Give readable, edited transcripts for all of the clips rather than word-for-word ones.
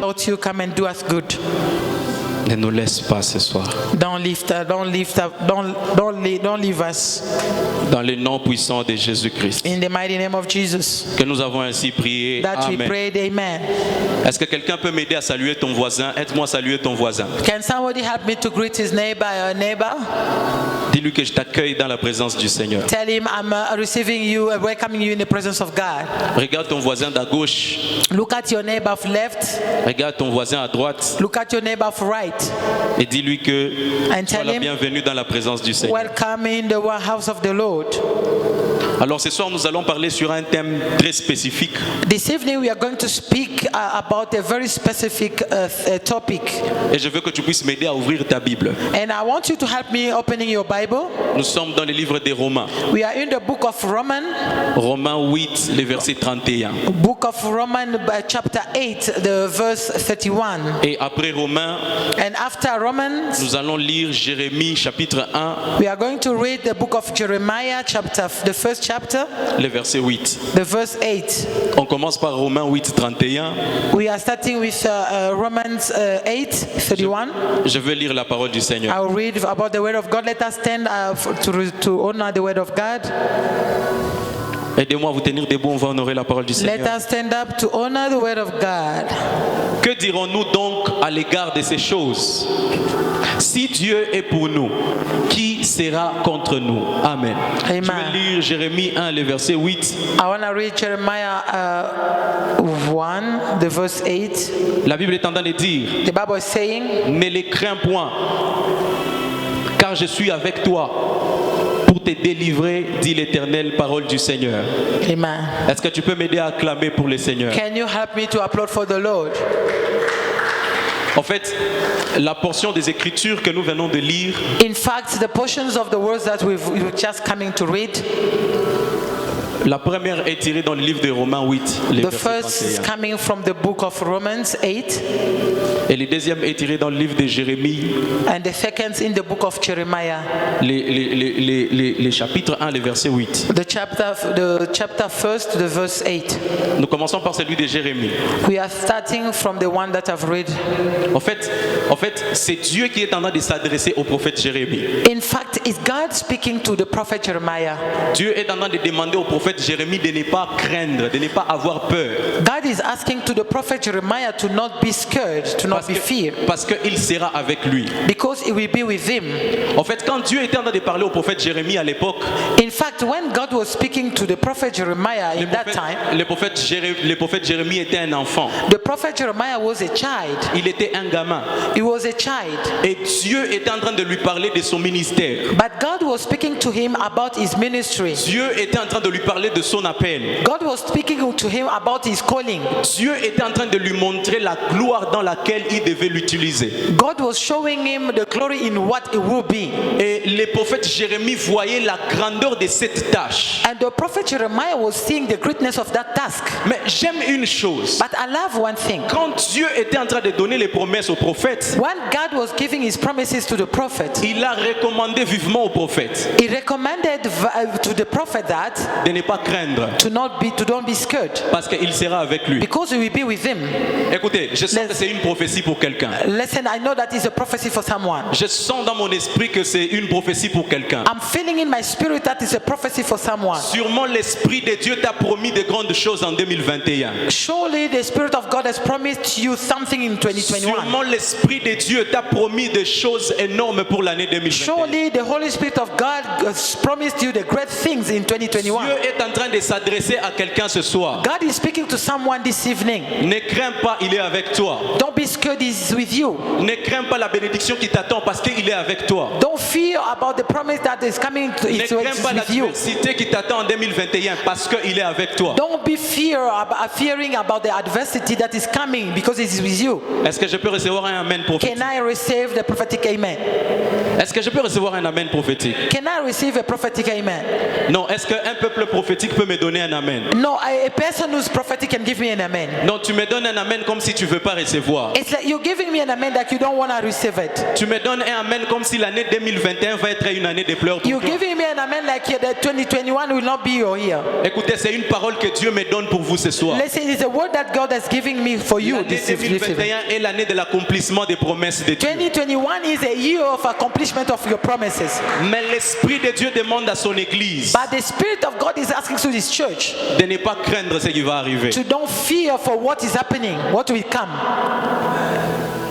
Lord, you come and do us good. Ne nous laisse pas ce soir. Don't leave us. Dans le nom puissant de Jésus-Christ. In the mighty name of Jesus. Que nous avons ainsi prié. That we Amen. prayed, amen. Est-ce que quelqu'un peut m'aider à saluer ton voisin? Aide-moi à saluer ton voisin. Can somebody help me to greet his neighbor or neighbor? Dis-lui que je t'accueille dans la présence du Seigneur. Tell him I'm receiving you, welcoming you in the presence of God. Regarde ton voisin d'à gauche. Look at your neighbor of left. Regarde ton voisin à droite. Look at your neighbor of right. Et dis-lui que And tu es tell la him, bienvenue dans la présence du Seigneur. welcome in the house of the Lord. Alors ce soir, nous allons parler sur un thème très spécifique. This evening we are going to speak about a very specific topic. Et je veux que tu puisses m'aider à ouvrir ta Bible. And I want you to help me opening your Bible. Nous sommes dans le livre des Romains. We are in the book of Romans. Romains 8, le verset 31. Book of Romans, chapter 8, the verse 31. Et après Romains, And after Romans, nous allons lire Jérémie chapitre 1, we are going to read the book of Jeremiah, the first chapter, le verset 8. the verse 8. On commence par Romains 8, 31. We are starting with Romans 8, 31. Je veux lire la parole du Seigneur. I'll read about the word of God. Let us stand to honor the word of God. Aidez-moi à vous tenir debout, on va honorer la parole du Let Seigneur. us stand up to honor the word of God. Que dirons-nous donc à l'égard de ces choses? Si Dieu est pour nous, qui sera contre nous? Amen. Amen. Je vais lire Jérémie 1, le verset 8. I want to read Jeremiah 1, the verse 8. La Bible est en train de dire, The Bible is saying, ne les crains point, car je suis avec toi pour te délivrer, dit l'Éternel, parole du Seigneur. Amen. Est-ce que tu peux m'aider à acclamer pour le Seigneur? Can you help me to applaud for the Lord? En fait, la portion des Écritures que nous venons de lire, In fact, the portions of the words that we're just coming to read, la première est tirée dans le livre de Romains 8, le the verset first is 31. coming from the book of Romans 8, Et le deuxième est tiré dans le livre de Jérémie, and the second in the book of Jeremiah, les chapitres 1, le verset 8. the chapter first, the verse 8. Nous commençons par celui de Jérémie. We are starting from the one that I've read. En fait, c'est Dieu qui est en train de s'adresser au prophète Jérémie. In fact, it's God speaking to the prophet Jeremiah. Dieu est en train de demander au prophète Jérémie de ne pas craindre, de ne pas avoir peur. God is asking to the prophet Jeremiah to not be scared, to not be feared, Parce qu'il sera avec lui. because he will be with him. En fait, quand Dieu était en train de parler au prophète Jérémie à l'époque, In fact, when God was speaking to the prophet Jeremiah in that time, le prophète Jérémie était un enfant. the prophet Jeremiah was a child. Il était un gamin. He was a child. Et Dieu était en train de lui parler de son ministère. But God was speaking to him about his ministry. Dieu était en train de lui parler de son appel. God was speaking to him about his calling. Dieu était en train de lui montrer la gloire dans laquelle il devait l'utiliser. God was showing him the glory in what it will be. Et le prophète Jérémie voyait la grandeur de cette tâche. And the prophet Jeremiah was seeing the greatness of that task. Mais j'aime une chose. But I love one thing. Quand Dieu était en train de donner les promesses au prophète, When God was giving his promises to the prophet, il a recommandé vivement au prophète he recommended to the prophet that de ne pas craindre don't be scared, parce qu'il sera avec lui. because he will be with him. Écoutez, je sens que c'est une prophétie pour quelqu'un. Listen, I know that is a prophecy for someone. Je sens dans mon esprit que c'est une prophétie pour quelqu'un. I'm feeling in my spirit that is a prophecy for someone. Sûrement l'Esprit de Dieu t'a promis de grandes choses en 2021. Surely the Spirit of God has promised you something in 2021. Sûrement l'Esprit de Dieu t'a promis des choses énormes pour l'année 2021. Surely the Holy Spirit of God has promised you the great things in 2021. Dieu est en train de s'adresser à quelqu'un ce soir. God is speaking to someone this evening. Ne crains pas, il est avec toi. Don't be scared, he's with you. Ne crains pas la bénédiction qui t'attend parce qu'il est avec toi. Don't fear about the promise that is coming to Ne it's crains pas with you. l'adversité qui t'attend en 2021 parce qu'il est avec toi. Don't be fearing about the adversity that is coming because it is with you. Est-ce que je peux recevoir un amen prophétique? Can I receive the prophetic amen? Est-ce que je peux recevoir un amen prophétique? Can I receive a prophetic amen? Non, est-ce qu'un peuple prophétique prophétique peut me donner un amen. No, a person who's prophetic can give me an amen. Non, tu me donnes un amen comme si tu veux pas recevoir. It's like you're giving me an amen that you don't want to receive it. Tu me donnes un amen comme si l'année 2021 va être une année de pleurs pour You're toi. giving me an amen like the 2021 will not be your year. Écoutez, c'est une parole que Dieu me donne pour vous ce soir. Listen, it's a word that God has given me for you L'année this evening. 2021 est l'année de l'accomplissement des promesses de Dieu. 2021 is a year of accomplishment of your promises. Mais l'Esprit de Dieu demande à son Église But the Spirit of God is asking to this church de ne pas craindre ce qui va arriver. to don't fear for what is happening, what will come.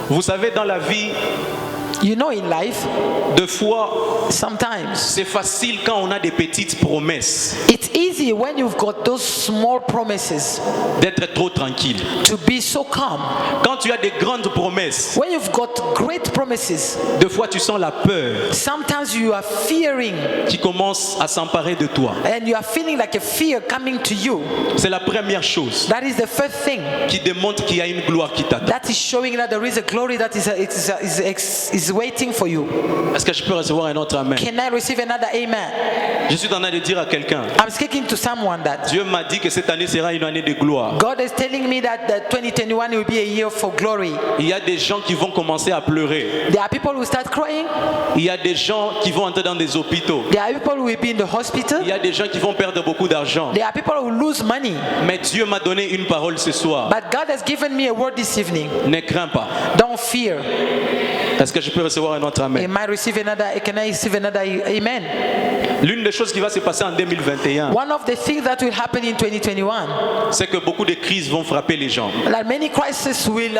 Vous savez, dans la vie, You know, in life, deux fois, sometimes c'est facile quand on a des petites promesses it's easy when you've got those small promises d'être trop tranquille. to be so calm. Quand tu as des grandes promesses, When you've got great promises, deux fois tu sens la peur sometimes you are fearing qui commence à s'emparer de toi. and you are feeling like a fear coming to you. C'est la première chose That is the first thing qui démontre qu'il y a une gloire qui t'attend. that is showing that there is a glory that is waiting for you. Est-ce que je peux recevoir un autre amen? Can I receive another amen? Je suis en train de dire à quelqu'un, I'm speaking to someone that Dieu m'a dit que cette année sera une année de gloire. God is telling me that the 2021 will be a year for glory. Il y a des gens qui vont commencer à pleurer. There are people who start crying. Il y a des gens qui vont entrer dans des hôpitaux. There are people who will be in the hospital. Il y a des gens qui vont perdre beaucoup d'argent. There are people who lose money. Mais Dieu m'a donné une parole ce soir. But God has given me a word this evening. Ne crains pas. Don't fear. Est-ce que je peux recevoir un autre amen? Can I receive another amen? L'une des choses qui va se passer en 2021, One of the things that will happen in 2021, c'est que beaucoup de crises vont frapper les gens. that many crises will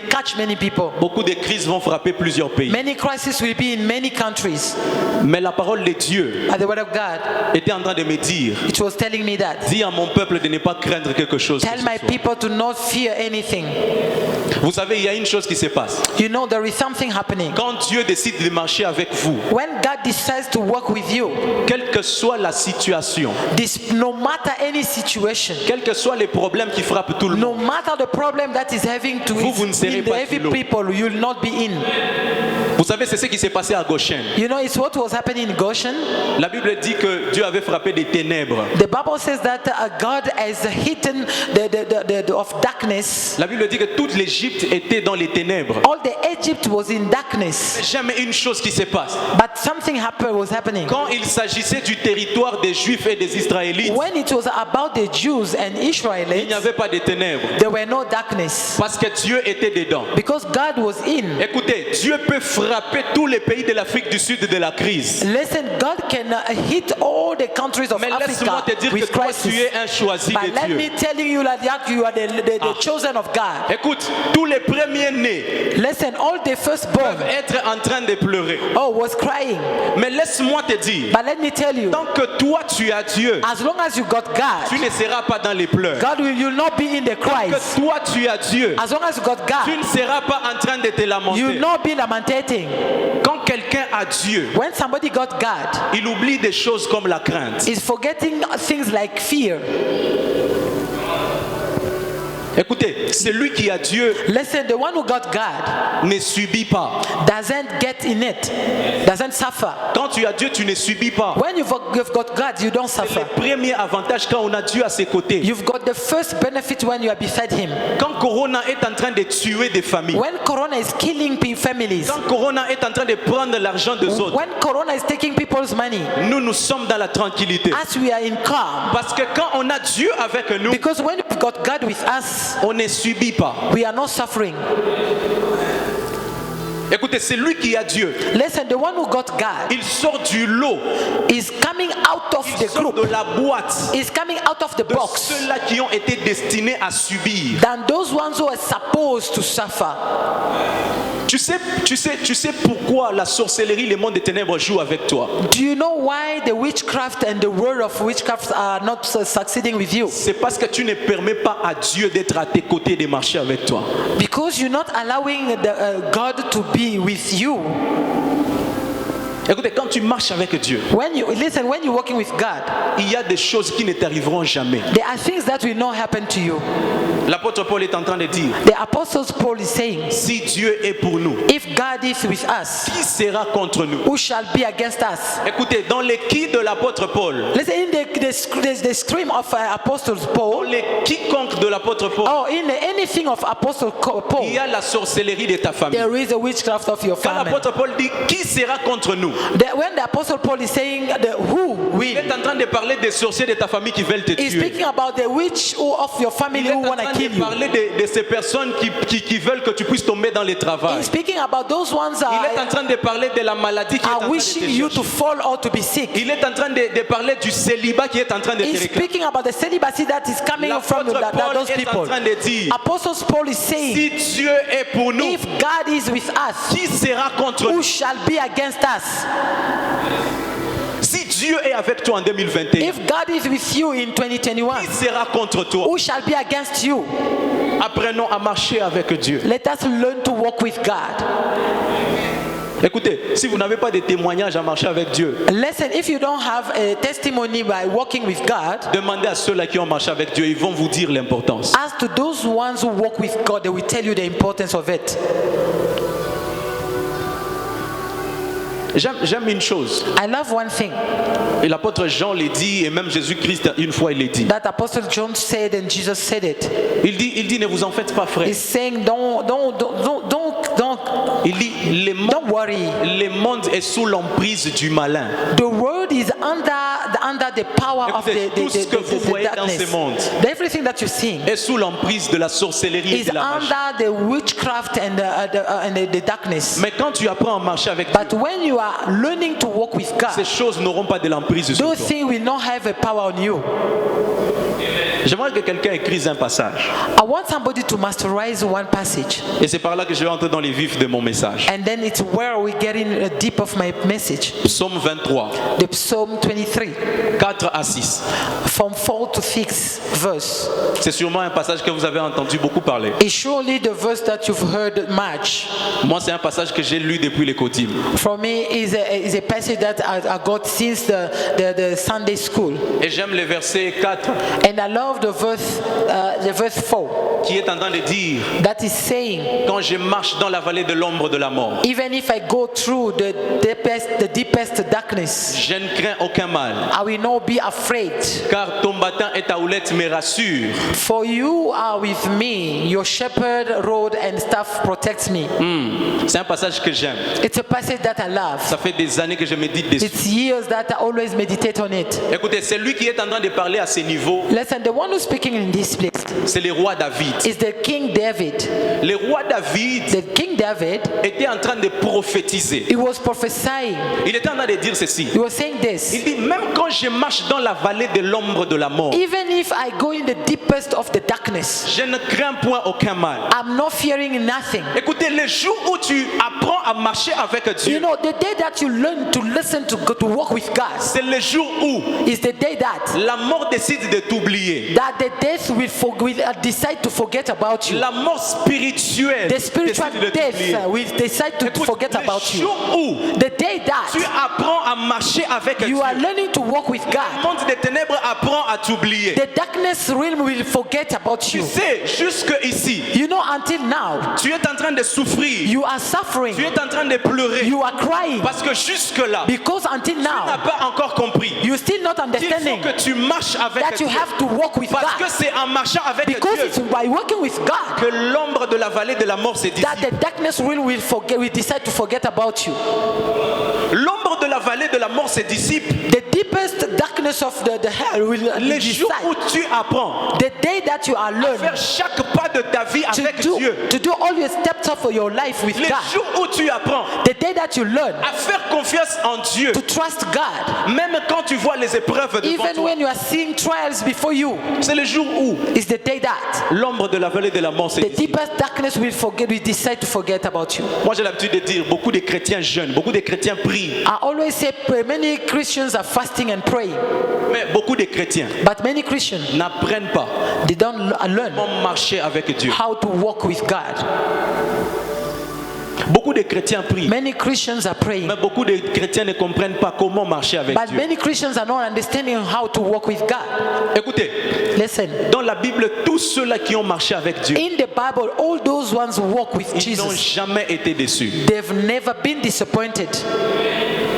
catch many people. Beaucoup de crises vont frapper plusieurs pays. Many crises will be in many countries. Mais la parole de Dieu But the word of God, était en train de me dire, it was telling me that. dis à mon peuple de ne pas craindre quelque chose. Tell my people to not fear anything. Vous savez, il y a une chose qui se passe. You know, there is something happening. Quand Dieu décide de marcher avec vous, When God decides to work with you, quelle que soit la situation, no matter any situation, quels que soient les problèmes qui frappent tout le monde, no matter the problem that is having to Vous ne serez pas every sous l'eau. people, you will not be in. vous savez, c'est ce qui s'est passé à Goshen. You know, it's what was happening in Goshen. La Bible dit que Dieu avait frappé des ténèbres. The Bible says that God has hidden of darkness. La Bible dit que toute l'Égypte était dans les ténèbres. All the Egypt was in darkness. Jamais une chose qui se passe. But something was happening. Quand il s'agissait du territoire des Juifs et des Israélites, When it was about the Jews and il n'y Israelites, avait pas de ténèbres. there were no darkness. Parce que Dieu était dedans. Because God was in. Écoutez, Dieu peut frapper tous les pays de l'Afrique du Sud de la crise. Listen, God can hit all the countries of Mais laisse-moi Africa te dire que with toi, crisis. tu es un choisi But de let Dieu. me tell you that you are the chosen of God. Écoute, tous les premiers-nés Listen, all the firstborn, peuvent être en train de pleurer. was crying. Mais laisse-moi te dire, But let me tell you, tant que toi tu as Dieu, as long as you got tu God, ne seras pas dans les pleurs. you will not be in the Tant cries. que toi tu as Dieu, As long as you got tu God, ne seras pas en train de te you will lamenter. not be lamentating. Quand quelqu'un a Dieu, When somebody got God, il oublie des choses comme la crainte. is forgetting things like fear. Écoutez, celui qui a Dieu Listen, the one who got God ne subit pas. doesn't get in it, doesn't suffer. Quand tu as Dieu, tu ne subis pas. When you've got God, you don't C'est suffer. le premier avantage quand on a Dieu à ses côtés. You've got the first benefit when you are beside Him. Quand Corona est en train de tuer des familles, When Corona is killing families, quand Corona est en train de prendre l'argent des autres, when Corona is taking people's money, nous sommes dans la tranquillité. as we are in calm, Parce que quand on a Dieu avec nous, because when we've got God with us, on ne subit pas. we are not suffering. Écoutez, c'est lui qui a Dieu. Listen, the one who got God Il sort du lot, is coming out of il the sort group, de la boîte is coming out of the de box ceux-là qui ont été destinés à subir. than those ones who are supposed to suffer. Tu sais pourquoi la sorcellerie, les mondes des ténèbres jouent avec toi. Do you know why the witchcraft and the world of witchcraft are not succeeding with you? C'est parce que tu ne permets pas à Dieu d'être à tes côtés et de marcher avec toi. Because you're not allowing God to be with you. Écoutez, quand tu marches avec Dieu, When you're working with God, il y a des choses qui ne t'arriveront jamais. there are things that will not happen to you. L'apôtre Paul est en train de dire, The Apostle Paul is saying, si Dieu est pour nous, if God is with us, qui sera contre nous? who shall be against us? Écoutez, dans les qui de l'apôtre Paul, Listen, in the scream of Apostle dans Paul, les quiconque de l'apôtre Paul, anything of Apostle Paul, il y a la sorcellerie de ta famille. there is a witchcraft of your Quand family. l'apôtre Paul dit, qui sera contre nous? When the Apostle Paul is saying who Il will, est en train de parler des sorciers de ta famille qui veulent te he's tuer. speaking about the witch of your family Il est who en want to train kill de you. parler de ces personnes qui veulent que tu puisses tomber dans le travail. He's speaking about those ones Il est en train de parler de la maladie qui est en train are de te wishing you to chercher. fall or to be sick. Il est en train de parler du célibat qui est en train de te He's réclamer. speaking about the celibacy that is coming from L'apôtre Paul those est en people. train de dire, Apostle Paul is saying, si Dieu est pour nous, if God is with us, qui sera contre nous? who shall be against us? Si Dieu est avec toi en 2021, If God is with you in 2021, qui sera contre toi? who shall be against you? Apprenons à marcher avec Dieu. Let us learn to walk with God. Écoutez, si vous n'avez pas de témoignages à marcher avec Dieu, Listen, if you don't have a testimony by walking with God, demandez à ceux-là qui ont marché avec Dieu, ils vont vous dire l'importance. as to those ones who walk with God, they will tell you the importance of it. J'aime une chose, I love one thing et l'apôtre Jean l'a dit, et même Jésus-Christ une fois il l'a dit. that Apostle John said and Jesus said it. Il dit, ne vous en faites pas, frère. He's saying, don't Il dit, worry. le monde est sous l'emprise du malin. The world is under the power of Écoutez, tout ce que vous the voyez dans darkness. ce monde Everything that you see est sous l'emprise de la sorcellerie et is de la magie. under the witchcraft and the darkness. Mais quand tu apprends à marcher avec Dieu, But when you are learning to walk with ces God, choses n'auront pas de l'emprise sur those toi. things will not have a power on you. J'aimerais que quelqu'un écrise un passage. I want somebody to masterize one passage, Et c'est par là que je vais entrer dans les vifs de mon message. and then it's where we get in deep of my message. Psaume 23, The Psalm 23, 4 à 6. from 4 to 6 verse. C'est sûrement un passage que vous avez entendu beaucoup parler. It's surely the verse that you've heard much. Moi, c'est un passage que j'ai lu depuis les Cotimes. For me, is a passage that I got since the Sunday school, Et j'aime le verset 4 and I love the verse 4 qui est en train de dire, that is saying, quand je marche dans la vallée de l'ombre de la mort, even if I go through the deepest darkness, je ne crains aucun mal, I will not be afraid. car ton bâton et ta houlette me rassurent. For you are with me, your shepherd rod and staff protects me. C'est un passage que j'aime. It's a passage that I love. Ça fait des années que je médite dessus. It's years that I always meditate on it. Écoutez, c'est lui qui est en train de parler à ces niveaux. Listen, the one who's speaking in this place C'est le roi David. is the King David. Le roi David The King David, était en train de prophétiser. he was prophesying. Il était en train de dire ceci. He was saying this. Il dit, même quand je marche dans la vallée de l'ombre de la mort, Even if I go in the deepest of the darkness, je ne crains point aucun mal. I'm not fearing nothing. Écoutez, le jour où tu apprends à marcher avec You Dieu, know, the day that you learn to listen to walk with God c'est le jour où is the day that la mort décide de t'oublier. the death will decide to forget about you. La mort spirituelle The spiritual décide de death t'oublier. will decide to Écoute, forget le about you. jour où The day tu that apprends à marcher avec Dieu, you are learning to walk with le God, monde des ténèbres apprend à t'oublier. the darkness realm will forget about Tu you. sais, jusque ici, You know, until now, tu es en train de souffrir, you are tu suffering, es en train de pleurer, you are crying, parce que jusque-là, tu because until n'as now, pas encore compris you're still not qu'il faut understanding que tu marches avec that you Dieu. have to walk with Parce que God. c'est en marchant avec Because Dieu it's by working with God que l'ombre de la vallée de la mort se that dissipe. the darkness will decide to forget about you. L'ombre de la vallée de la mort se dissipe The deepest darkness of the hell will les jours où decide. tu apprends The day that you are à learning faire chaque pas de ta vie avec Dieu. to do all your steps of your life with Les God. jours où tu apprends The day that you learn à faire confiance en Dieu, to trust God, même quand tu vois les épreuves devant even toi, when you are seeing trials before you, c'est le jour où is the day that l'ombre de la vallée de la mort se the dissipe. deepest darkness will decide to forget about you. Moi j'ai l'habitude de dire, beaucoup de chrétiens jeunes, beaucoup de chrétiens prient, I always say many Christians are fasting and praying, mais beaucoup de chrétiens but many Christians, n'apprennent pas they don't learn comment marcher avec Dieu. how to walk with God. Beaucoup de chrétiens prient, Many Christians are praying, mais beaucoup de chrétiens ne comprennent pas comment marcher avec but Dieu. many Christians are not understanding how to walk with God. Écoutez, Listen, dans la Bible, tous ceux-là qui ont marché avec Dieu, in the Bible, all those ones who walk with ils n'ont Jesus, jamais été déçus. they've never been disappointed.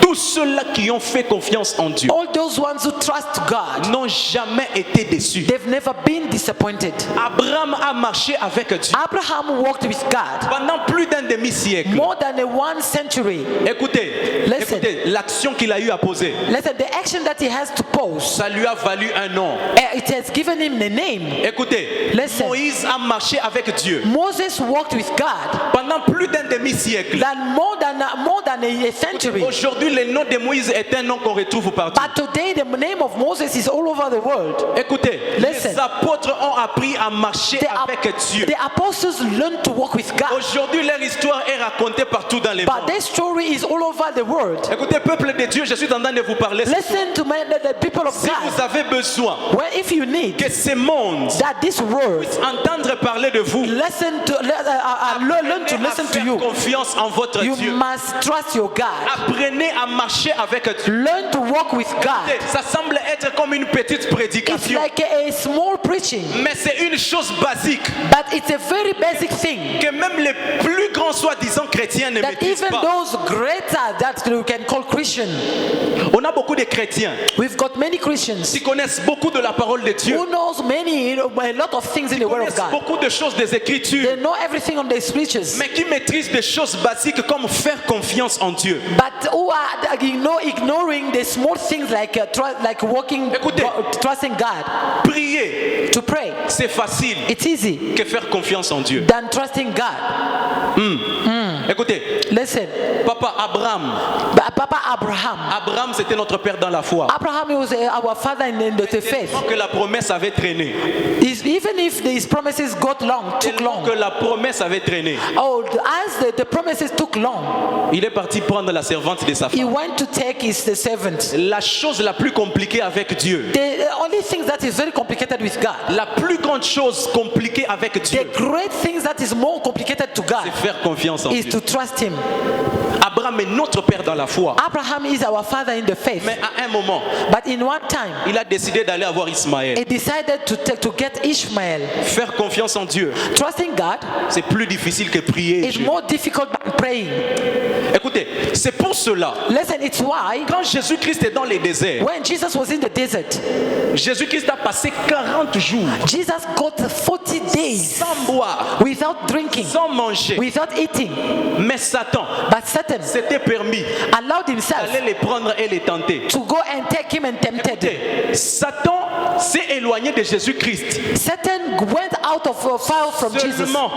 Tous ceux-là qui ont fait confiance en Dieu All those ones who trust God, n'ont jamais été déçus. they've never been disappointed. Abraham a marché avec Dieu Abraham walked with God pendant plus d'un demi-siècle. more than a 1 century. Écoutez, Listen. écoutez, l'action qu'il a eu à poser, Listen, the action that he has to pose, ça lui a valu un nom. it has given him the name. Écoutez, Listen. Moïse a marché avec Dieu Moses walked with God pendant plus d'un demi-siècle. more than a century. Aujourd'hui, le nom de Moïse est un nom qu'on retrouve partout. But today the name of Moses is all over the world. Écoutez, Listen. les apôtres ont appris à marcher avec Dieu. The apostles learned to walk with God. Aujourd'hui, leur histoire est racontée partout dans les But mondes. their story is all over the world. Écoutez, peuple de Dieu, je suis en train de vous parler. Listen to the people of Si vous God. avez besoin Well, if you need que ces mondes that this world entendre parler de vous, learn to listen to faire you, confiance en votre you Dieu. must trust your God. Apprenez à marcher avec Dieu. Learn to walk with God. Ça semble être comme une petite It's prédication, like a small preaching, mais c'est une chose basique but it's a very basic thing que même les plus grands soi-disant chrétiens ne that maîtrisent even pas. those greater that we can call Christian. On a beaucoup de chrétiens We've got many Christians qui connaissent beaucoup de la parole de Dieu, who knows a lot of things in the Word of connaissent God. beaucoup de choses des Écritures, They know everything on the scriptures, mais qui maîtrisent des choses basiques comme faire confiance en Dieu. but who are ignoring the small things like walking, Écoutez. trusting God. Prier, To pray, c'est facile it's easy que faire confiance en Dieu. than trusting God. Écoutez, Listen, Papa Abraham, Papa Abraham. Abraham c'était notre père dans la foi. Abraham was our father in the faith. Tellement que la promesse avait traîné. Even if these promises took Tellement long. que la promesse avait traîné. Oh, as the promises took long, Il est parti prendre la servante de sa he femme. went to take the servant. La chose la plus compliquée avec Dieu, The only thing that is very complicated with God, la plus grande chose compliquée avec Dieu, the great things that is more complicated to God, c'est faire confiance en is Dieu. to trust Him. Abraham est notre père dans la foi. Abraham is our father in the faith, Mais à un moment, but in one time, il a décidé d'aller avoir Ismaël. he decided to get Ishmael. Faire confiance en Dieu, Trusting God c'est plus difficile que prier is Dieu. more difficult than praying. Écoutez, c'est pour cela, Listen, it's why quand Jésus-Christ est dans les déserts, when Jesus was in the desert, Jésus-Christ a passé 40 jours Jesus got 40 days sans boire, without drinking, sans manger. without eating. Mais Satan But Satan s'était permis allowed himself d'aller les prendre et les tenter. to go and take him and tempted. Écoutez, Satan s'est éloigné de Jésus-Christ. Satan went out of far from Jesus. Seulement.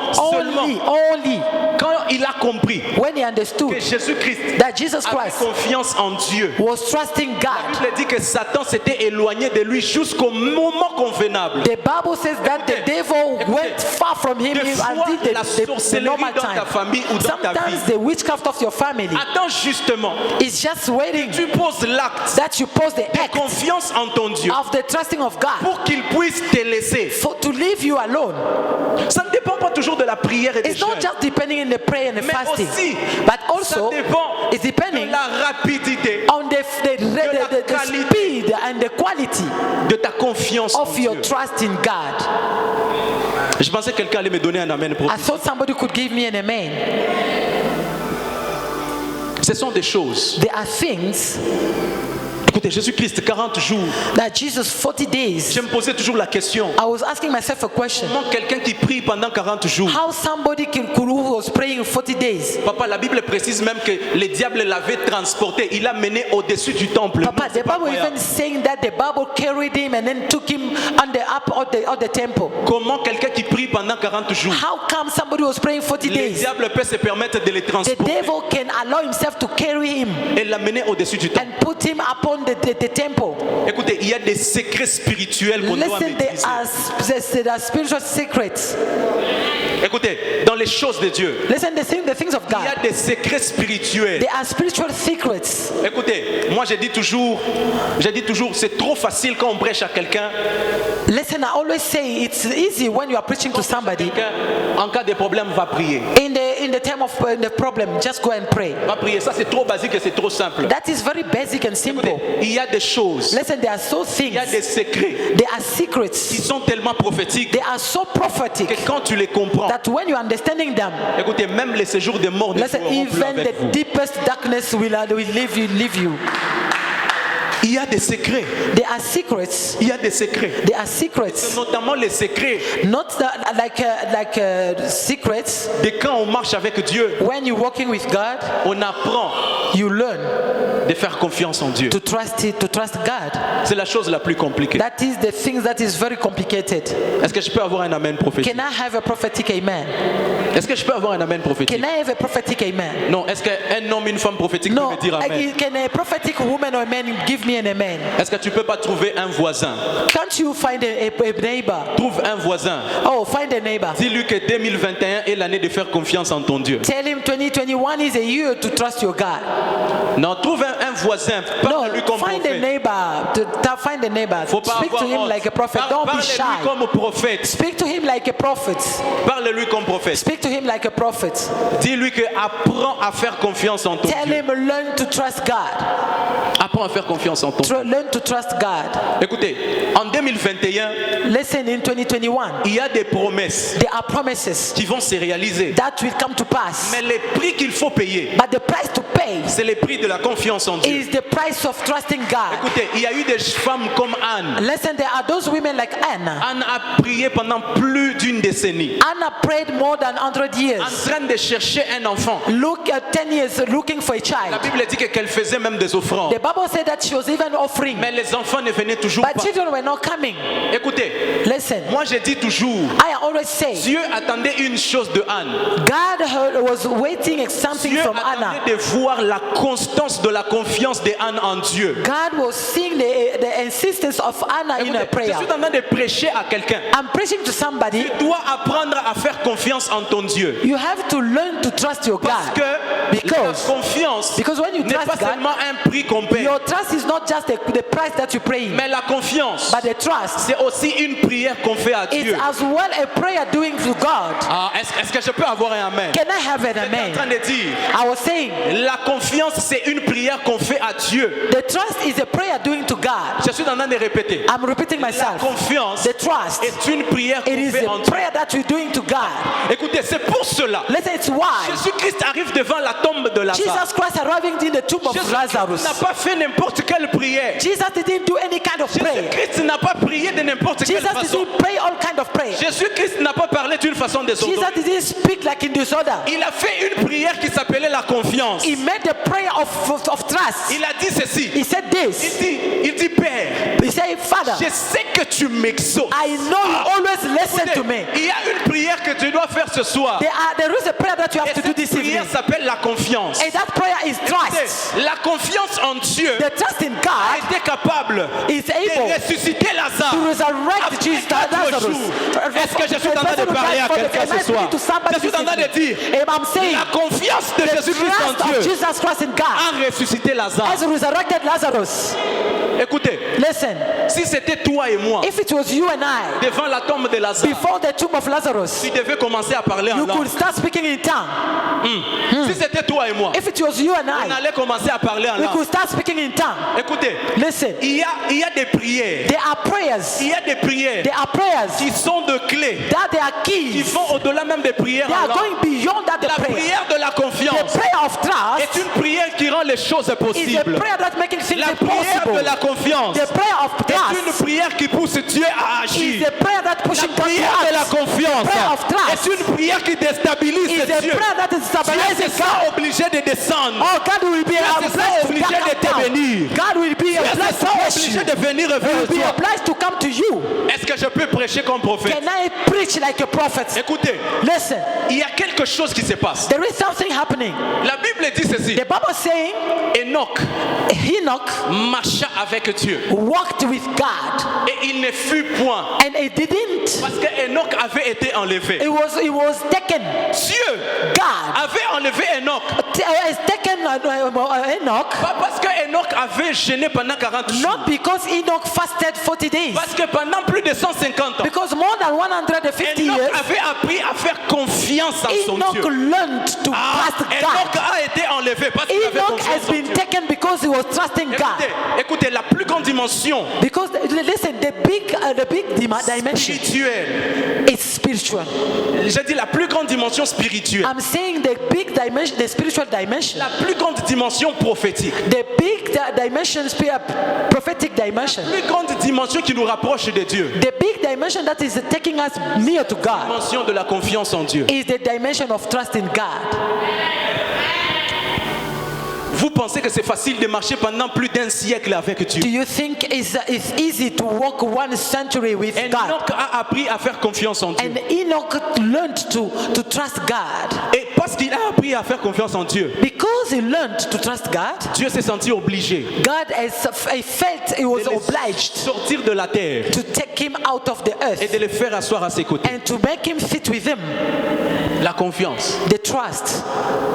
Only Quand il a compris when he que understood Jésus-Christ that Jesus avait Christ confiance en Dieu. was trusting La God. Bible dit que Satan s'était éloigné de lui jusqu'au moment convenable. The Bible says that the devil went far from him Des fois, until la the sorcellerie normal dans ta time. famille ou dans ta Sometimes vie. the witchcraft of your family Attends justement, is just waiting tu poses l'acte that you pose the de act confiance en ton Dieu of the trusting of God pour qu'il puisse te laisser. to leave you alone. Ça ne dépend pas toujours de la prière et des It's not jeûnes. just depending in the prayer and the Mais fasting, aussi, but Ça also dépend it's depending de la rapidité on the speed and the quality de ta confiance en of your Dieu. trust in God. Je pensais que quelqu'un allait me donner un amen. I thought somebody could give me an amen. Ce sont des choses. There are things Écoutez, Jésus-Christ, 40 jours. that Jesus, 40 days, Je me posais toujours la question. I was asking myself a question. Comment quelqu'un qui prie pendant 40 jours? How somebody who was praying 40 days. Papa, la Bible précise même que le diable l'avait transporté. Il l'a mené au-dessus du temple. Papa, Non, the c'est pas Bible croyable. even saying that the Bible carried him and then took him on the up of the temple. Comment quelqu'un qui prie pendant 40 jours? How come somebody was praying 40 Le days? diable peut se permettre de le The transporter devil can allow himself to carry him et l'amener au-dessus du temple. and put him upon the temple. Écoutez, il y a des secrets spirituels qu'on doit Listen, maîtriser. there are spiritual secrets. Écoutez, dans les choses de Dieu, Listen, the things of il y a God. des secrets spirituels. There are spiritual secrets. Écoutez, moi j'ai dit toujours, c'est trop facile quand on prêche à quelqu'un. Listen, I always say it's easy when you are preaching to somebody. En cas de problème, va prier. In the time of the problem, just go and pray. Va prier. Ça c'est trop basique et c'est trop simple. That is very basic and simple. Écoutez, il y a des choses, Listen, there are so il y a things. des secrets There are qui secrets. sont tellement prophétiques They are so prophetic que quand tu les comprends, that when you're understanding them, écoutez, même les séjours des morts ne listen, pourront plus even avec the vous. deepest darkness will leave you. Il y a des secrets. There are secrets. Il y a des secrets. There are secrets. Notamment les secrets Not like secrets. de quand on marche avec Dieu. When you're walking with God, On apprend you learn de faire confiance en Dieu. to trust God. C'est la chose la plus compliquée. That is the thing that is very complicated. Est-ce que je peux avoir un amen prophétique? Can I have a prophetic amen? Est-ce que je peux avoir un amen prophétique? Can I have a prophetic amen? Non. Est-ce qu'un homme, une femme prophétique peut No. me dire amen? Can a prophetic woman or man give me an amen? Est-ce que tu peux pas trouver un voisin? Can't you find a neighbor? Trouve un voisin. Oh, find a neighbor. Dis-lui que 2021 est l'année de faire confiance en ton Dieu. Tell him 2021 is a year to trust your God. Non, trouve un voisin. No, Parle-lui comme find a prophète. neighbor. Find a neighbor. Faut pas Speak to avoir him honte. like a prophet. Don't be Parle-lui shy. comme prophète. Speak to him like a prophet. Parle-lui comme prophète. Speak to him like a prophet. Dis-lui que apprends à faire confiance en ton Tell Dieu. him learn to trust God. Apprends à faire confiance en ton Dieu. Learn to trust God. Écoutez, en 2021, Listen, in 2021, il y a des promesses there are promises qui vont se réaliser. that will come to pass. Mais les prix qu'il faut payer, But the price to pay c'est le prix de la confiance en Dieu. is the price of trusting God. Écoutez, il y a eu des femmes comme Anne. Listen, there are those women like Anna. Anne a prié pendant plus d'une décennie Anna prayed more than 100 years. en train de chercher un enfant. Look at 10 years looking for a La child. Bible dit qu'elle faisait même des offrandes. The Bible said that she was even offering, Mais les enfants ne venaient toujours but pas. children were not coming. Écoutez, Listen, moi je dis toujours, I always say, Dieu attendait une chose de Anne. God was waiting something Dieu from Anna. attendait de voir la constance de la confiance de Anne en Dieu. God was seeing the insistence of Anna in her Écoutez, je prayer. suis en train de prêcher à quelqu'un. I'm preaching to somebody. Tu dois apprendre à faire confiance en ton Dieu. You have to learn to trust your Parce God. que la confiance Because when you n'est pas trust God, seulement un prix qu'on paie, your trust is not just the price that you pay, mais la confiance, but the trust c'est aussi une prière qu'on fait à is Dieu. as well a prayer doing to God. Ah, est-ce que je peux avoir un amen? Can I have an Je suis en amen? train de dire, I was saying, la confiance, c'est une prière qu'on fait à Dieu. the trust is a prayer doing to God. Je suis en train de répéter. I'm repeating La myself. confiance The trust, est une prière it qu'on is fait en a Dieu. prayer that you're doing to God. Écoutez, c'est pour cela. Listen, it's why Jésus-Christ arrive devant la tombe de Lazare. Jesus Christ arriving in the tomb of Jésus-Christ Lazarus. n'a pas fait n'importe quelle prière. Jesus didn't do any kind of prayer. Jésus-Christ n'a pas prié de n'importe quelle Jesus façon. didn't pray all kind of prayer. Jésus-Christ n'a pas parlé d'une façon Jesus désordonnée. didn't speak like in disorder. Il a fait une prière qui s'appelait la confiance. He made the prayer of trust. Il a dit ceci. He said this. Il dit Père, He said, Father, je sais que tu m'exauces. I know you always listen Écoutez, to me. il y a une prière que tu dois faire ce soir. There is a prayer that you have Et to do cette this prière evening. s'appelle la confiance. And that prayer is trust. La confiance en Dieu The trust in a God été capable is de able ressusciter Lazare. to resurrect Après Jesus 4 Lazarus. jours. Est-ce que je suis en train de parler à quelqu'un ce soir? Je suis en train de dire, I'm saying la confiance de the Jésus-Christ trust en of Dieu Jesus Christ in God a ressuscité Lazare. has resurrected Lazarus. Écoutez, Listen, si c'était toi et moi if it was you and I devant la tombe de Lazare, before the tomb of Lazarus, tu devais commencer à parler en you langue. could start speaking in tongue. Si c'était toi et moi, If it was you and on I, allait commencer à parler en we langue. could start speaking in tongue. Écoutez, Listen, il y a des prières. there are prayers. Il y a des prières There are prayers qui sont de clés, that they are qui keys. vont au-delà même des prières They en are langue. going beyond that. The La prayer, prière de la the confiance prayer of trust, est une prière qui rend les choses is a possibles. prayer that making things La prière possible. de la confiance The prayer of est une trust prière qui pousse Dieu à is agir. a prayer that La pushing God to prière de la act. confiance prayer of trust est une prière qui déstabilise Is a Dieu. prayer that is Dieu stabilizing se sent God. obligé de descendre. Oh, God will be Dieu se obliged sent to obligé de come te down. bénir. God will be Dieu se obliged to sent bless obligé you. de venir He will vers be toi. obliged to come to you. Est-ce que je peux prêcher comme prophète? Can I I preach like a prophet? Écoutez, Listen, il y a quelque chose qui se passe. there is something happening. La Bible dit ceci. The Bible saying Enoch Enoch marcha avec Dieu walked with God, et il ne fut point and he didn't. parce que Enoch avait été enlevé. It was taken. Dieu God avait enlevé Enoch. has taken Enoch, Pas parce que Enoch avait gêné pendant 40 jours. not because Enoch fasted 40 days, Parce que pendant plus de 150 ans, because more than 150 Enoch years, avait appris à faire confiance en son Enoch Dieu. learned to trust Enoch God. a été enlevé parce qu'il avait Enoch confiance has en been Dieu. taken because he was trusting God. Écoutez, la plus grande dimension Because listen, the big dimension spirituelle, is spiritual. j'ai dit la plus grande dimension spirituelle, I'm saying the big dimension, the spiritual dimension, la plus grande dimension prophétique, the big dimension, prophetic dimension, la plus grande dimension qui nous rapproche de Dieu, the big dimension that is taking us near to la God dimension de la confiance en Dieu. is the dimension of trust in God. Vous pensez que c'est facile de marcher pendant plus d'un siècle avec Dieu? Do you think it's easy to walk 1 century with God? Enoch a appris à faire confiance en Dieu. And Enoch learned to trust God. Et parce qu'il a appris à faire confiance en Dieu, Because he learned to trust God, Dieu s'est senti obligé God felt he was de le obliged sortir de la terre to take him out of the et earth de le faire asseoir à ses côtés. and to make him fit with him. La confiance. The trust.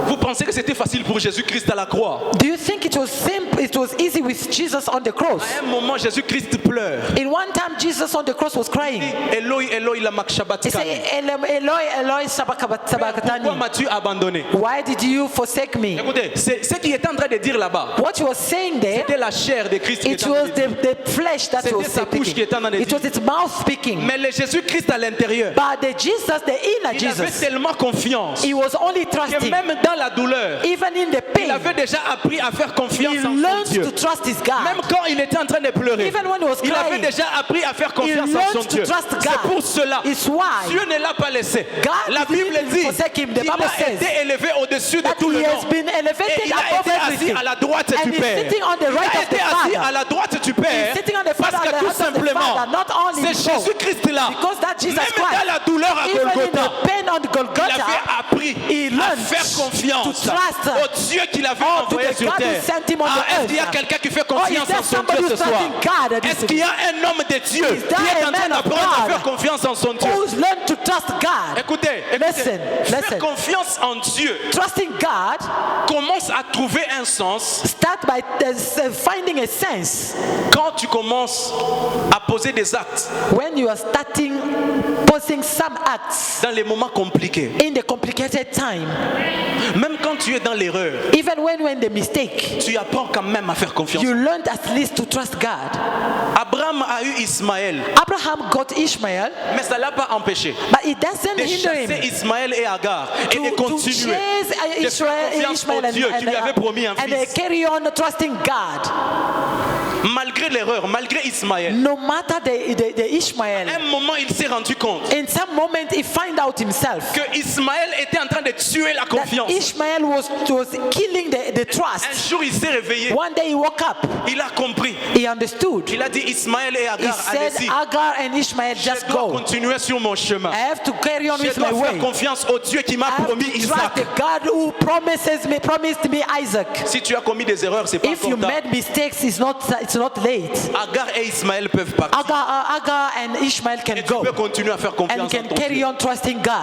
Vous pensez que c'était facile pour Jésus-Christ à la croix? Do you think it was simple? It was easy with Jesus on the cross. À un moment, Jésus-Christ pleure. In one time, Jesus on the cross was crying. Eloi, Eloi, lama He sabachthani. said, Eloi, Eloi, Pourquoi sabachthani. m'as-tu abandonné? Why did you forsake me? Écoutez, ce qu'il était en train de dire là-bas, What he was saying there, c'était la chair de Christ qui it était en train was de dire. the flesh that C'était was sa bouche qui speaking. était en train de It dire. was its mouth speaking. Mais le Jésus-Christ à l'intérieur, But the Jesus, the inner il avait Jesus, tellement confiance he was only que trusting. même dans la douleur, Even in the il pain, avait déjà appris à faire he confiance en son learned Dieu. to trust his God. Même quand il était en train de pleurer, Even when he was il avait crying, déjà appris à faire he confiance en son learned to Dieu. trust C'est God. pour cela, It's why Dieu ne l'a pas laissé. God La Bible didn't dit forsake him. The qu'il Bible a says été élevé au-dessus de that tout le he has nom. been Et elevated il a above été assis everything. à la droite And du he's Père. sitting on the Il right a of the été assis Father. à la droite du Père He's sitting on the parce Father, que the tout right of the simplement, Father, not only c'est because- Jésus-Christ là, because that Jesus même Christ, dans la douleur à even in Golgotha, the pain on il Golgotha, avait appris he à learned faire confiance to trust au Dieu qu'il avait to envoyé the sur God who terre. sent him on the Est-ce qu'il y a earth. quelqu'un qui fait Oh, is confiance there en son somebody Dieu who's ce soir? trusting God this Est-ce qu'il y a un homme de Dieu Is there qui est a en train man of d'apprendre à God faire confiance en son Dieu? who's learned to trust God? Écoutez, Listen, faire listen. confiance en Dieu Trusting God commence à trouver un sens start by finding a sense quand tu commences à poser des actes when you are starting posing some acts dans les moments compliqués. in the complicated time. Même quand tu es dans l'erreur, Even when you're in the mistake, tu apprends quand même à faire confiance. you learned at least to trust God. Abraham a eu Ismaël, Abraham got Ishmael, mais ça ne l'a pas empêché but it doesn't de hinder him chasser Ismaël et Agar et de to continuer chase de faire confiance Ishmael au Dieu qui lui avait promis un and fils. carry on trusting God. Malgré l'erreur, malgré Ismaël, No matter the Ishmael, à un moment il s'est rendu compte in some moment he find out himself que Ismaël était en train de tuer la that confiance. Ishmael was killing the Un trust. jour il s'est réveillé, One day he woke up, il a compris. he understood. Il a dit Ismaël et He Agar, said, allez-y, Agar and Ishmael, just je dois go. continuer sur mon chemin. I have to carry on Je with dois my faire way. confiance au Dieu qui m'a I have promis to trust Isaac. the God who promised me Isaac. Si tu as commis des erreurs, c'est pas If you encore tard. made mistakes, it's not late. Agar et Ismaël peuvent partir. Agar and Ishmael can Et tu go peux continuer à faire and confiance en can ton carry Dieu. on trusting God.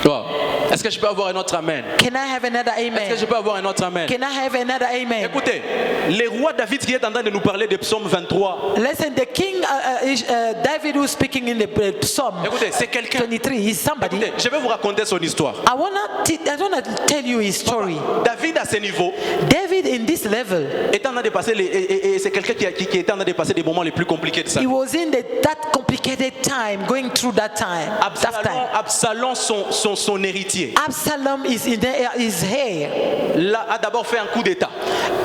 Toi, est-ce que je peux avoir un autre amen? Can I have another Est-ce que amen? je peux avoir un autre amen? Can I have another amen? Écoutez, le roi David qui est en train de nous parler de Psaume 23, Listen, the king David who's speaking in the Psalm écoutez, c'est quelqu'un. 23 is somebody. Écoutez, je vais vous raconter son histoire. I wanna tell you his story. David à ce niveau David in this level, est en train de passer et c'est quelqu'un qui est en train de passer des moments les plus compliqués de sa he vie. was in that complicated time, going through that time. Absalom, son héritier, Absalom is in his hair. là, a d'abord fait un coup d'état.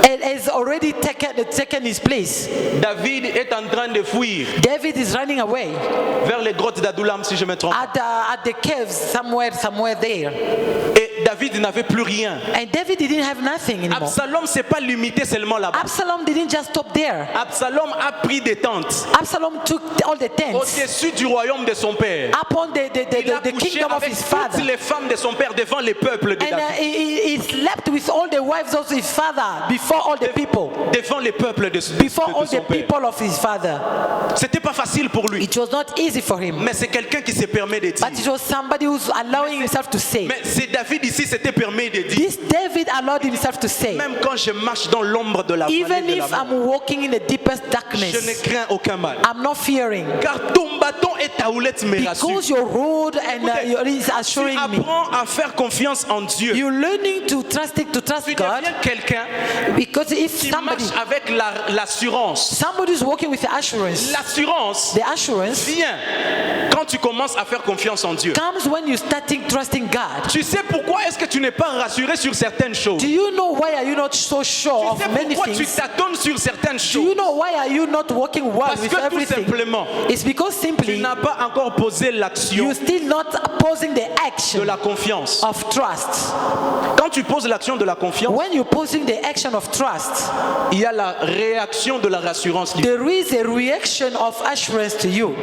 And has already taken his place. David est en train de fuir David is running away vers les grottes d'Adullam, si je me trompe. at the caves somewhere there. Et David n'avait plus rien. And David didn't have nothing anymore. Absalom s'est pas limité seulement là-bas. Absalom didn't just stop there. Absalom a pris des tentes Absalom took all the tents au-dessus du royaume de son père. upon Il a the couché kingdom of avec his father. toutes les femmes de son père devant les peuples de And David. he slept with all the wives of his father before all the people. Devant les peuples de Before all son the père. people of his father. C'était pas facile pour lui. It was not easy for him. Mais c'est quelqu'un qui se permet de dire. But it was somebody who's allowing himself to say. Mais c'est David ici s'était permis de dire. This David allowed himself to say. Même quand je marche dans l'ombre de la vallée Even de la if mort, I'm walking in the deepest je ne darkness, crains aucun mal. I'm not fearing. Car ton bâton et ta houlette me rassurent. Because your rod and is Tu assuring me. apprends à faire confiance en Dieu. You're learning to trust Tu God. deviens quelqu'un Because if qui somebody marche avec l'assurance. is walking with assurance, L'assurance the assurance vient quand tu commences à faire confiance en Dieu. comes when you starting trusting God. Tu sais pourquoi est-ce que tu n'es pas rassuré sur certaines choses? Do you know why are you not so sure Tu of sais many pourquoi tu things? tâtonnes sur certaines Do you choses? know why are you not working well Parce with que tout everything? simplement, It's because tu simply n'as pas encore posé l'action you're still not posing the de action la confiance. of trust. Quand tu poses l'action de la confiance, When you're posing the action of trust, il y a la réaction de la rassurance. there is a reaction of assurance to you.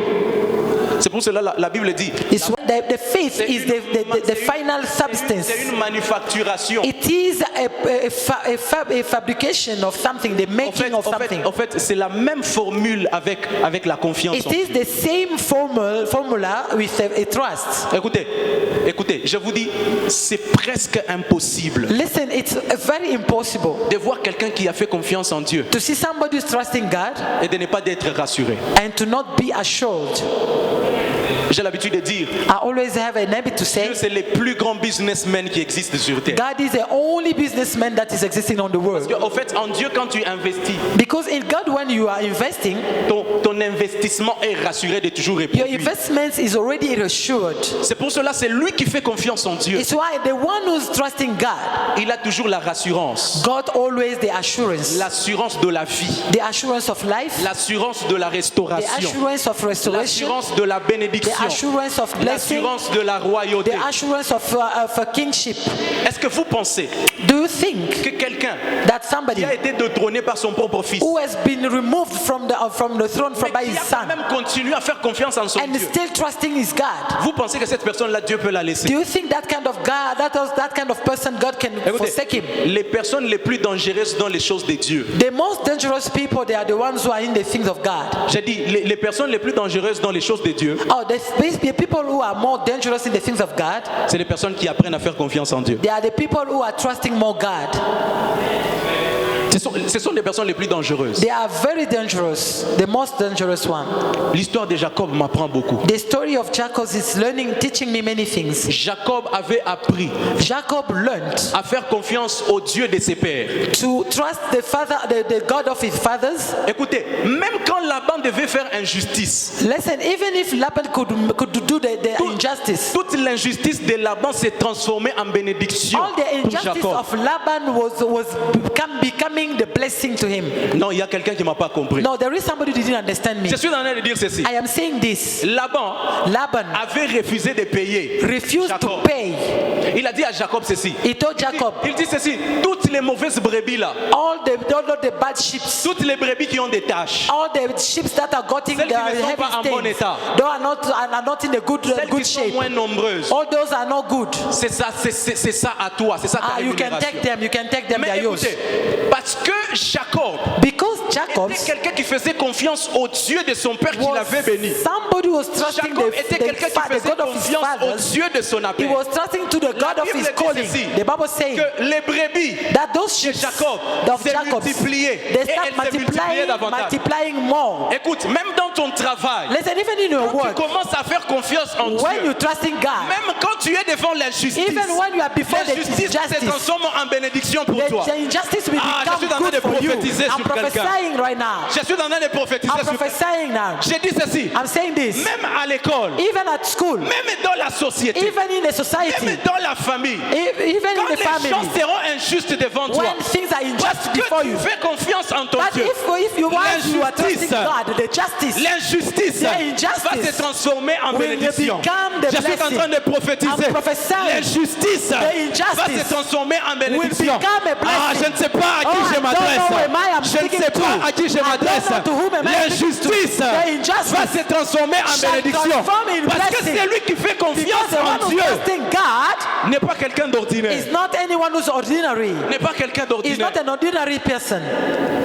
C'est pour cela la Bible dit. It's the faith c'est is the final substance. C'est une manufacturation. It is a fabrication of something, the making of something. En fait, c'est la même formule avec la confiance. It is the same formula with a trust. Écoutez, je vous dis, c'est presque impossible Listen, it's very impossible de voir quelqu'un qui a fait confiance en Dieu to see somebody who's trusting God et de ne pas être rassuré. and to not be assured. J'ai l'habitude de dire, I always have an habit to say, Dieu c'est les plus grands businessmen qui existent sur terre. God is the only businessman that is existing on the world. En fait, en Dieu, quand tu investis, Because in God, when you are investing, ton investissement est rassuré de toujours your reproduire. investment is already assured. C'est pour cela, c'est lui qui fait confiance en Dieu. It's why the one who's trusting God, Il a toujours la rassurance, God always the assurance. l'assurance de la vie, The assurance of life, l'assurance de la the restauration, assurance of restoration, l'assurance de la the bénédiction, assurance of blessing, l'assurance de la royauté. the assurance of kingship. Est-ce que vous pensez Do you think que quelqu'un that qui somebody a été détrôné par son propre fils, who has been removed from the throne mais by qui his a quand son même continué à faire confiance en son and Dieu, still trusting his God? vous pensez que cette personne-là, Dieu peut la Do laisser? you think that kind of God, that kind of person, God can forsake him? Les personnes les plus dangereuses dans les choses de Dieu. The most dangerous people, they are the ones who are in the things of God. J'ai dit, les personnes les plus dangereuses dans les choses de Dieu, Oh, the people who are more dangerous in the things of God, c'est les personnes qui apprennent à faire confiance en Dieu. they are the people who are trusting more God. Ce sont les personnes les plus dangereuses. They are very dangerous, the most dangerous one. L'histoire de Jacob m'apprend beaucoup. The story of Jacob is teaching me many things. Jacob avait appris Jacob learned à faire confiance au Dieu de ses pères. to trust the God of his fathers. Écoutez, même quand Laban devait faire injustice, Listen, even if Laban could do the injustice, toute l'injustice de Laban s'est transformée en bénédiction all the pour injustice Jacob. of Laban was becoming the blessing to him. Non, il y a quelqu'un qui ne m'a pas compris. No, there is somebody who didn't understand me. Je suis en train de dire ceci. I am saying this. Laban Laban avait refusé de payer refused to Jacob. pay. Il a dit à Jacob ceci. He told Jacob, Il dit ceci. Toutes les mauvaises brebis là, all the bad sheep, toutes les brebis qui ont des taches, all the sheep that are getting Celles the qui ne sont heavy pas en bon stains, état. they are not in a good celles qui sont shape. moins nombreuses, All those are not good. c'est ça à toi, c'est ça ta You can rémunération. take them. You can take them. They Mais are yours. écoutez, parce que Jacob Because Jacob était quelqu'un qui faisait confiance au Dieu de son père qui was l'avait béni. somebody who was trusting Jacob était quelqu'un qui the faisait God of his confiance au fathers. Dieu de son He appel. was trusting to the God of Bible his dit calling. ceci, The Bible says Que les brebis that those sheep de Jacob of s'est Jacob, multipliées they et start elles se multipliaient davantage. multiplying more. Écoute, même dans ton travail, Listen, even in your tu work, commences à faire confiance en when Dieu. you're trusting God, Même quand tu es devant l'injustice, even when you are before the l'injustice se injustice, transforme en bénédiction pour toi. the injustice will Ah, je suis en become train de good for you. prophétiser I'm sur quelqu'un. prophesying right now. Je suis en train de prophétiser I'm sur prophesying now. J'ai dit ceci. I'm saying this. Même à l'école, Even at school, même dans la société, even in the même society, dans la famille, even quand in the les choses family, seront injustes devant toi, when things are parce unjust que before tu you. fais confiance en ton But Dieu, if you are trusting l'injustice, God, the justice, l'injustice The va injustice se transformer en will bénédiction. become the Je suis en blessing. train de prophétiser. I'm prophesying. L'injustice va injustice se transformer en bénédiction. become a blessing. Ah, je ne sais pas à qui Oh, je I don't know who am I m'adresse. Je ne speaking sais to. pas à qui je I don't m'adresse. know to whom am I speaking to. L'injustice The injustice va se transformer en shall bénédiction. transform in Parce que blessing. celui qui fait Because confiance the one en who Dieu trusts in God n'est pas quelqu'un d'ordinaire. is not anyone who's ordinary. N'est pas quelqu'un He's d'ordinaire. not an ordinary person.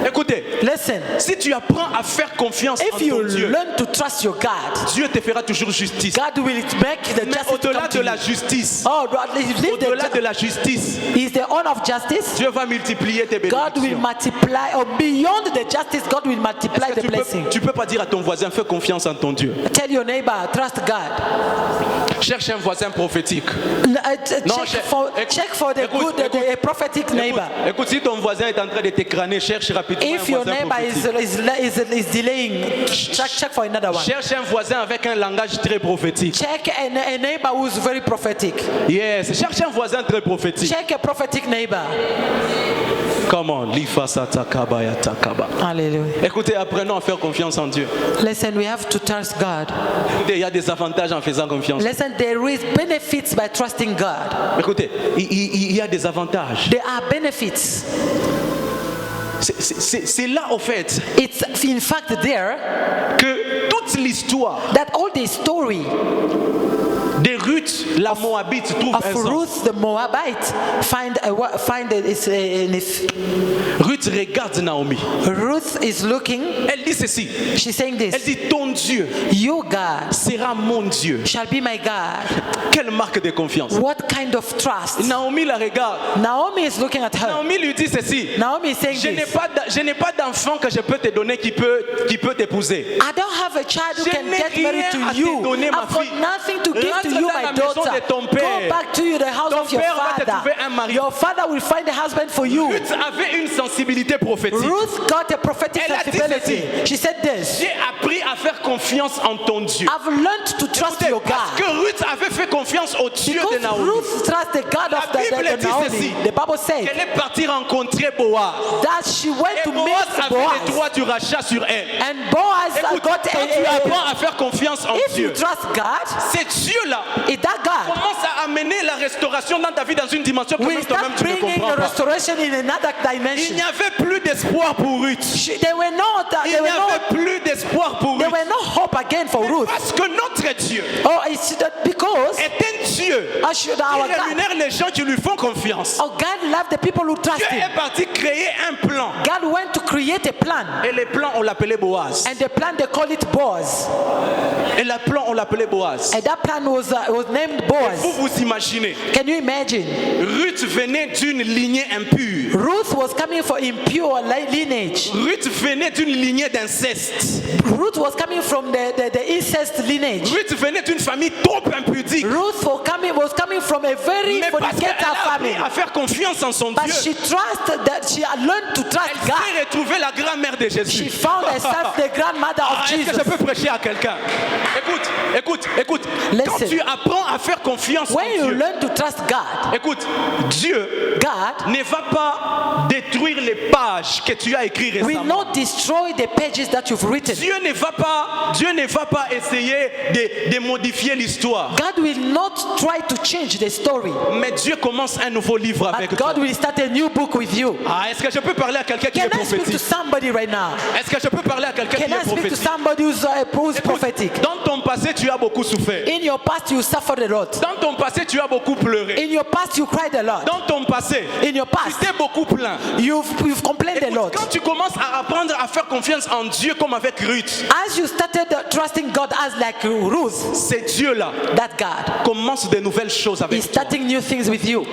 Écoutez, Listen, si tu apprends à faire confiance en if you ton Dieu, learn to trust your God, Dieu te fera toujours justice. God will make the Mais justice to au-delà come de to la you. justice, Oh, leave au-delà de the la justice, is the honor of justice. Dieu va multiplier tes God will bénédictions. multiply, or beyond the justice, God will multiply Est-ce que the blessing. tu peux pas dire à ton voisin, fais confiance en ton Dieu. Tell your neighbor, trust God. Cherche un voisin prophétique. Non, Check for the écoute, good, écoute, the prophetic neighbor. Écoute, si ton voisin est en train de t'écraner, cherche rapidement If un your voisin neighbor prophétique. is delaying, check for another one. Cherche un voisin avec un langage très prophétique. Check a neighbor who's very prophetic. Yes, cherche un voisin très prophétique. Check a prophetic neighbor. Come on, lifasa takaba ya takaba. Hallelujah. Écoutez, apprenons à faire confiance en Dieu. Listen, we have to trust God. Écoutez, il y a des avantages en faisant confiance. Listen, there is benefits by trusting God. Écoutez, il y a des avantages. There are benefits. C'est là, au fait, It's in fact there que toute l'histoire that all the story de Ruth, la Moabite, trouve un of sens. Ruth the Moabite Ruth regarde Naomi. Ruth is looking, Elle dit ceci. she's saying Elle this, dit, ton Dieu your God sera mon Dieu. shall be my God. Quelle marque de confiance. What kind of trust? Naomi la regarde. Naomi is looking at her. Naomi lui dit ceci. Naomi is saying Je n'ai this, pas d'enfant que je peux te donner qui peut t'épouser. I don't have a child who Je can n'ai get married rien à to te you. donner, ma I've got fille. nothing to give Rentre to you, dans my la maison daughter. de ton père. Go back to the house Ton of your père va te father. trouver un mari. Your father will find a husband for you. Ruth avait une sensibilité prophétique. Ruth got a prophetic Elle a dit sensibility. ceci. She said this, J'ai appris à faire confiance en ton Dieu. I've learned to trust Écoutez, your parce God. que Ruth avait fait confiance au Dieu Because de Naomi. Ruth trusts the God La of the Bible dit Naomi. ceci. The Bible says Elle est partie rencontrer Boaz. that she went Et to Boaz meet avait les Boaz. droits du rachat sur elle. And Boaz Écoute, got quand tu apprends à faire confiance en if you Dieu, trust God, c'est Dieu-là it's that God commence à amener la restauration dans ta vie dans une dimension que will même toi-même start tu ne bringing comprends the pas. restoration in another Il dimension. n'y avait plus d'espoir pour Ruth. They were not, Il they n'y were avait not, plus d'espoir pour there Ruth. were no hope again for Ruth. Parce que notre Dieu Oh, it's that because est un Dieu our qui God, rémunère les gens qui lui font confiance. oh, God loved the people who trust Dieu Him. est parti créer un plan. God went to create a plan, Et les plans, on l'appelait Boaz. and the plan they call it Boaz, Et le plan, on l'appelait Boaz. and that plan was named Boaz. Vous vous imaginez, Can you imagine? Ruth venait d'une lignée impure. Ruth was coming from impure lineage. Ruth venait d'une lignée d'inceste. Ruth was coming from the incest lineage. Ruth venait d'une famille trop impudique. Ruth was coming from a very Mais parce qu'elle fornicator a appris family. à faire confiance en son But Dieu, she trusted that she had learned to trust elle God. s'est retrouvée la grand-mère de She Jésus. found herself the grandmother Ah, of est-ce Jesus. que je peux prêcher à quelqu'un? Écoute. Quand Listen. tu apprends à faire confiance When en you Dieu, learn to trust God, écoute, Dieu God ne va pas détruire les pages que tu as écrites will récemment. not destroy the pages that you've written. Dieu ne va pas essayer de modifier l'histoire. God will not try to change the story, Mais Dieu commence un nouveau livre avec but toi. God will start a new book with you. Ah, est-ce que je peux parler à quelqu'un qui Can est I speak to prophétique? somebody right now? Est-ce que je peux parler à quelqu'un Can qui est I speak to prophétique? somebody who's Écoute, prophetic? dans ton passé, tu as beaucoup souffert. In your past, you suffered a lot. Dans ton passé, tu as beaucoup pleuré. In your past, you cried a lot. Dans ton passé, In your tu past, t'es beaucoup plaint. you've complained a Écoute, lot. quand tu commences à apprendre à faire confiance en Dieu comme avec Ruth, As you started trusting God as like Ruth, c'est Dieu-là that God commence de nouvelles choses is avec toi. starting new things with you.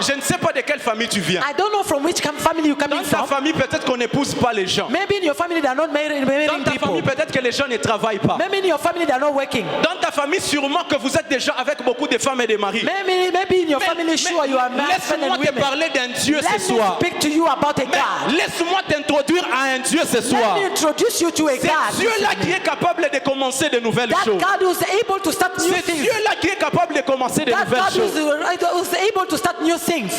Je ne sais pas de quelle famille tu viens. I don't know from which family you're coming Dans ta from. famille, peut-être qu'on n'épouse pas les gens. Maybe in your family they're not marrying Dans ta people. famille, peut-être que les gens ne travaillent pas. Maybe in your family are not working. Dans ta famille, sûrement que vous êtes déjà avec beaucoup de femmes et de maris. Maybe in your family, sure you are married Laisse-moi and te women. parler d'un Dieu Let ce me soir. speak to you about a Mais God. laisse-moi t'introduire à un Dieu ce soir. Let me introduce you to a C'est God. Dieu-là qui est capable de commencer de nouvelles That choses. God who's able to start new C'est things. Dieu-là qui est capable de commencer de That nouvelles God choses. who's able to start new things.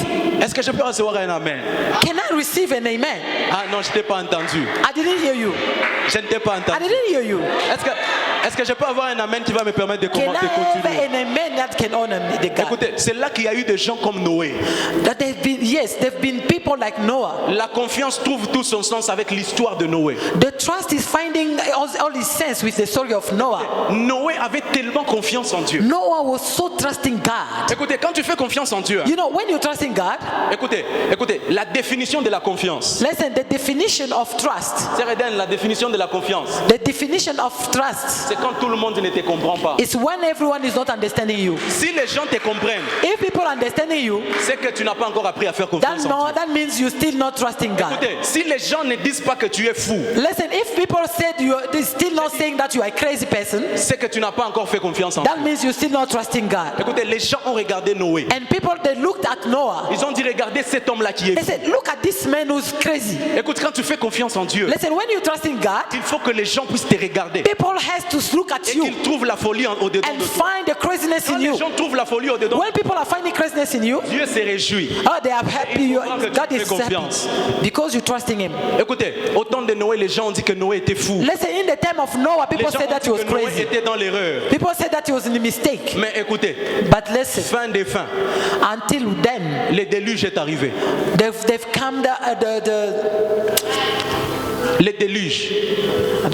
Est-ce que je peux recevoir un amen? Can I receive an amen? Ah non, je ne t'ai pas entendu. I didn't hear you. Je ne t'ai pas I entendu. didn't hear you. Est-ce que je peux avoir un amen qui va me permettre de Can I have continuer? an amen that can honor me, the God? Écoutez, c'est là qu'il y a eu des gens comme Noé. That there've been people like Noah. La confiance trouve tout son sens avec l'histoire de Noé. The trust is finding all its sense with the story of Noah. Noé avait tellement confiance en Dieu. Noah was so trusting God. Écoutez, quand tu fais confiance en Dieu, You know, when you trust in God, écoutez, la définition de la confiance. listen, the definition of trust, C'est Reden, la définition de la confiance. the definition of trust C'est quand tout le monde ne te comprend pas. is when everyone is not understanding you. Si les gens te comprennent, If people are understanding you, c'est que tu n'as pas encore appris à faire confiance en Dieu. that means you're still not trusting God. Écoutez, si les gens ne disent pas que tu es fou, Listen, if people said they're still not saying that you are a crazy person, c'est que tu n'as pas encore fait confiance en Dieu. that means you're still not trusting God. Écoutez, les gens ont regardé Noé. And people, they looked at Noah. Ils ont dit, regardez cet homme-là qui est They fou. said, look at this man who's crazy. Écoute, quand tu fais confiance en Dieu, Listen, when you trust in God, il faut que les gens puissent te regarder people has to look at et you qu'ils trouvent la folie au-dedans and de toi. find the craziness Quand in les you. gens trouvent la folie au-dedans, When people are finding craziness in you, Dieu se réjouit. oh, they are happy. Il faudra que tu God fais is confiance. happy because you're trusting Him. Écoutez, au temps de Noé, les gens ont dit que Noé était fou. Listen, in the time of Noah, Les people gens said ont that dit he was que Noé crazy. était dans l'erreur. People said that he was in a mistake. Mais écoutez, But listen, fin des fins, until then, le déluge est arrivé. they've come Le déluge,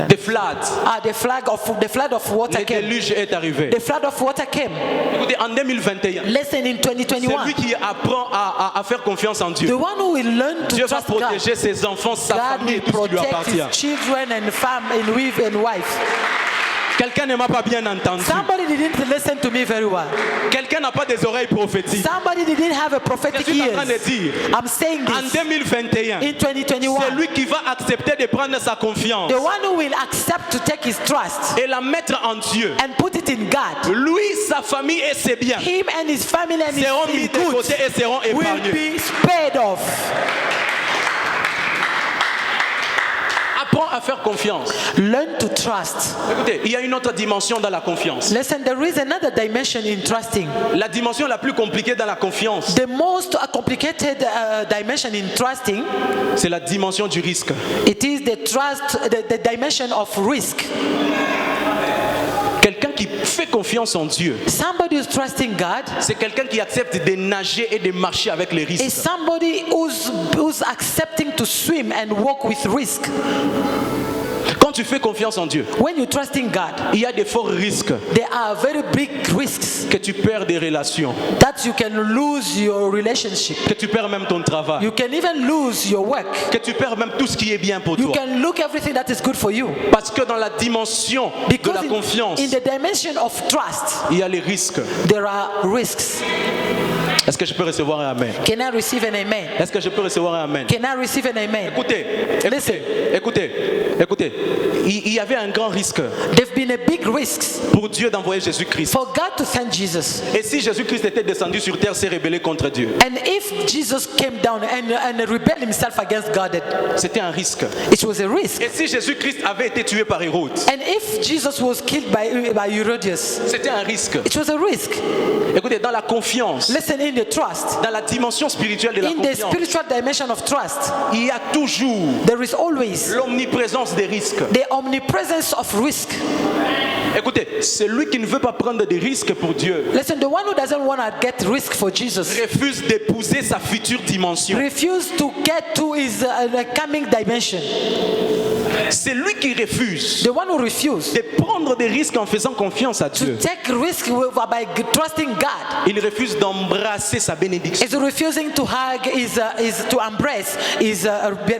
the flood, the flood of water le came. déluge est arrivé. The flood of water came. Écoutez, en 2021, Listen, in celui 2021, qui apprend à faire confiance en Dieu, the one who will learn to Dieu va trust God, protéger ses enfants, sa God famille et will tout ce qui lui protect appartient. his children and family and wife and wife. Quelqu'un ne m'a pas bien entendu. Somebody didn't listen to me very well. Quelqu'un n'a pas des oreilles prophétiques. Somebody didn't have a Je prophetic suis en ears. train de dire, I'm saying en this. 2021, In 2021, c'est lui qui va accepter de prendre sa confiance the one who will accept to take his trust et la mettre en Dieu. and put it in God, Lui, sa famille et ses biens him and his family and seront mis his de goods côté et seront will épargnés. be spared off. Apprends à faire confiance. Learn to trust. Écoutez, il y a une autre dimension dans la confiance. Listen, there is another dimension in trusting. La dimension la plus compliquée dans la confiance, The most complicated dimension in trusting, c'est la dimension du risque. it is the dimension of risk. Quelqu'un qui fait confiance en Dieu, Somebody who's trusting God c'est quelqu'un qui accepte de nager et de marcher avec les is risques. somebody who's accepting to swim and walk with risk. Quand tu fais confiance en Dieu, When you trust in God, il y a des forts risques there are very big risks que tu perds des relations, that you can lose your relationship. que tu perds même ton travail, You can even lose your work. que tu perds même tout ce qui est bien pour You toi. can look everything that is good for you. Parce que dans la dimension de Because la confiance, in the dimension of trust, il y a les risques. there are risks. Est-ce que je peux recevoir un amen? Can I receive an amen? Est-ce que je peux recevoir un amen? Can I receive an amen? Écoutez, Listen. écoutez. Il y avait un grand risque There've been a big risks pour Dieu d'envoyer Jésus-Christ. for God to send Jesus. Et si Jésus-Christ était descendu sur terre, s'est rebellé contre Dieu, And if Jesus came down and rebelled himself against God, c'était un risque. it was a risk. Et si Jésus-Christ avait été tué par Hérode, And if Jesus was killed by Herodias, c'était un risque. it was a risk. Écoutez, dans la confiance, Listen, in the trust, dans la dimension spirituelle de la in the confiance, spiritual dimension of trust, il y a toujours there is always l'omniprésence des risques. the omnipresence of risk. Écoutez, celui qui ne veut pas prendre des risques pour Dieu Listen, the one who doesn't want to get risk for Jesus refuse d'épouser sa future dimension. refuse to get to his coming dimension. C'est lui qui refuse The one who refused de prendre des risques en faisant confiance à to Dieu. take risk by trusting God Il refuse d'embrasser sa bénédiction. is refusing to hug to embrace his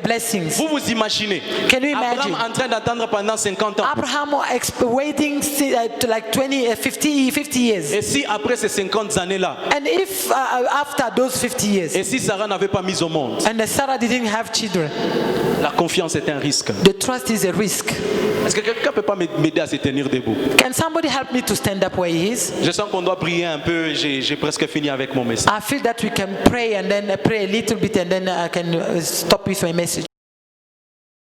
blessings. Vous vous imaginez Can you Abraham imagine? en train d'attendre pendant 50 ans. Abraham waiting to like 50 years. Et si après ces 50 années-là, And if after those 50 et years, si Sarah n'avait pas mis au monde, and Sarah didn't have children, la confiance est un risque. the trust trust is a risk. Est-ce que quelqu'un peut pas m'aider à se tenir debout? Can somebody help me to stand up where he is? Je sens qu'on doit prier un peu. J'ai presque fini avec mon message. I feel that we can pray and then pray a little bit and then I can stop with my message.